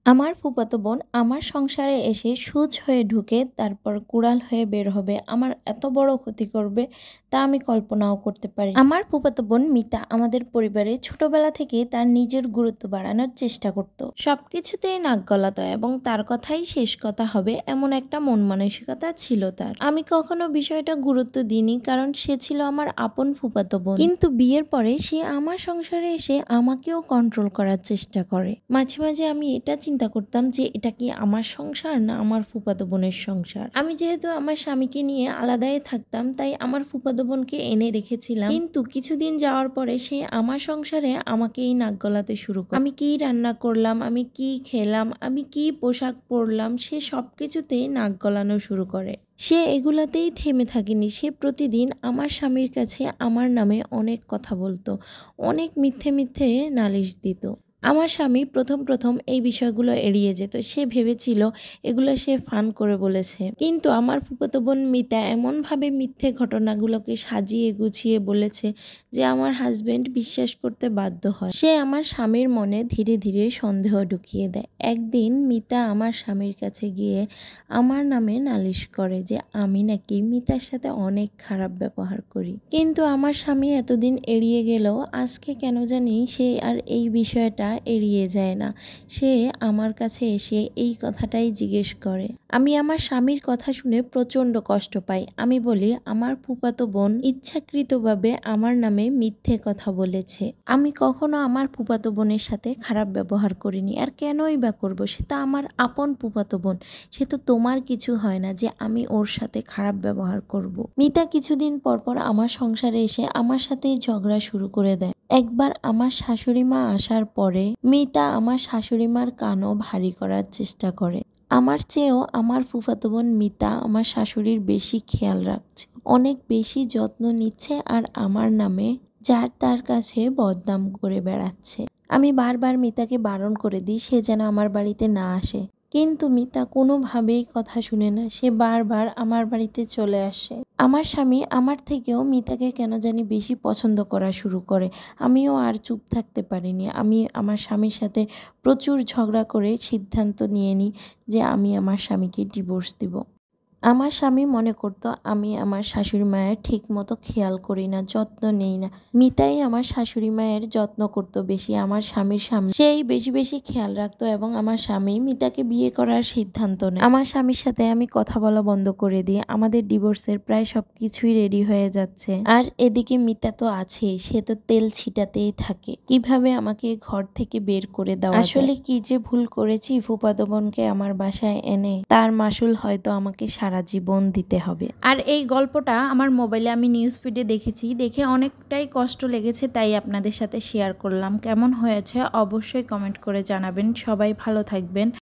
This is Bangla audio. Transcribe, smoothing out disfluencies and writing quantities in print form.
আমার ফুফাতো বোন আমার সংসারে এসে সূচ হয়ে ঢুকে তারপর কুড়াল হয়ে বের হবে, আমার এত বড় ক্ষতি করবে তা আমি কল্পনাও করতে পারি। আমার ফুফাতো বোন মিতা আমাদের পরিবারে ছোটবেলা থেকে তার নিজের গুরুত্ব বাড়ানোর চেষ্টা করত, সবকিছুতেই নাক গলাতো এবং তার কথাই শেষ কথা হবে এমন একটা মন মানসিকতা ছিল তার। আমি কখনো বিষয়টা গুরুত্ব দিইনি, কারণ সে ছিল আমার আপন ফুফাতো বোন। কিন্তু বিয়ের পরে সে আমার সংসারে এসে আমাকেও কন্ট্রোল করার চেষ্টা করে। মাঝে মাঝে আমি এটা চিন্তা করতাম যে এটা কি আমার সংসার না আমার ফুফাতো বোনের সংসার। আমি যেহেতু আমার স্বামীকে নিয়ে আলাদাই থাকতাম, তাই আমার ফুফাতো বোনকে এনে রেখেছিলাম, কিন্তু কিছুদিন যাওয়ার পরে সে আমার সংসারে আমাকেই নাক গলাতে শুরু করে। আমি কি রান্না করলাম, আমি কি খেলাম, আমি কি পোশাক পরলাম, সে সবকিছুতেই নাক গলানো শুরু করে। সে এগুলাতেই থেমে থাকেনি, সে প্রতিদিন আমার স্বামীর কাছে আমার নামে অনেক কথা বলতো, অনেক মিথ্যে মিথ্যে নালিশ দিত। আমার স্বামী প্রথম এই বিষয়গুলো এড়িয়ে যেত, সে ভেবেছিল এগুলো সে ফান করে বলেছে, কিন্তু আমার ফুফাতো বোন মিতা এমনভাবে মিথ্যে ঘটনাগুলোকে সাজিয়ে গুছিয়ে বলেছে যে আমার হাজবেন্ড বিশ্বাস করতে বাধ্য হয়। সে আমার স্বামীর মনে ধীরে ধীরে সন্দেহ ঢুকিয়ে দেয়। একদিন মিতা আমার স্বামীর কাছে গিয়ে আমার নামে নালিশ করে যে আমি নাকি মিতার সাথে অনেক খারাপ ব্যবহার করি। কিন্তু আমার স্বামী এতদিন এড়িয়ে গেলেও আজকে কেন জানি সে আর এই বিষয়টা এড়িয়ে যায় না। সে আমার কাছে এসে এই কথাটাই জিজ্ঞেস করে। আমি আমার স্বামীর কথা শুনে প্রচণ্ড কষ্ট পাই। আমি বলি আমার ফুফাতো বোন ইচ্ছাকৃতভাবে আমার নামে মিথ্যে কথা বলেছে। আমি কখনো আমার ফুফাতো বোনের সাথে খারাপ ব্যবহার করিনি, আর কেনই বা করব? সে তো আমার আপন ফুফাতো বোন, সে তো তোমার কিছু হয় না যে আমি ওর সাথে খারাপ ব্যবহার করব। মিতা কিছুদিন পর আমার সংসারে এসে আমার সাথেই ঝগড়া শুরু করে দেয়। একবার আমার শাশুড়ি মা আসার পরে মিতা আমার শাশুড়ি মার কানও ভারী করার চেষ্টা করে। আমার চেয়েও আমার ফুফাতো বোন মিতা আমার শাশুড়ির বেশি খেয়াল রাখছে, অনেক বেশি যত্ন নিচ্ছে, আর আমার নামে যার তার কাছে বদনাম করে বেড়াচ্ছে। আমি বারবার মিতাকে বারণ করে দিই সে যেন আমার বাড়িতে না আসে, কিন্তু মিতা কোনোভাবেই কথা শুনে না, সে বারবার আমার বাড়িতে চলে আসে। আমার স্বামী আমার থেকেও মিতাকে কেন জানি বেশি পছন্দ করা শুরু করে। আমিও আর চুপ থাকতে পারিনি, আমি আমার স্বামীর সাথে প্রচুর ঝগড়া করে সিদ্ধান্ত নিয়ে নিই যে আমি আমার স্বামীকে ডিভোর্স দিব। আমার স্বামী মনে করতো আমি আমার শাশুড়ি মায়ের ঠিক মতো খেয়াল করি না, যত্ন নেই না। মিতাই আমার শাশুড়ি মায়ের যত্ন করতো বেশি, আমার স্বামীর সামনে সেই বেশি বেশি খেয়াল রাখতো, এবং আমার স্বামী মিতাকে বিয়ে করার সিদ্ধান্ত নেয়। আমার স্বামীর সাথে আমি কথা বলা বন্ধ করে দিই, আমাদের ডিভোর্সের প্রায় সবকিছুই রেডি হয়ে যাচ্ছে। আর এদিকে মিতা তো আছেই, সে তো তেল ছিটাতেই থাকে কিভাবে আমাকে ঘর থেকে বের করে দেওয়া যায়। আসলে কি যে ভুল করেছি ফুফাতো বোনকে আমার বাসায় এনে, তার মাসুল হয়তো আমাকে সারা জীবন দিতে হবে। আর এই গল্পটা আমার মোবাইলে আমি নিউজ ফিডে দেখেছি, দেখে অনেকটাই কষ্ট লেগেছে, তাই আপনাদের সাথে শেয়ার করলাম। কেমন হয়েছে অবশ্যই কমেন্ট করে জানাবেন। সবাই ভালো থাকবেন।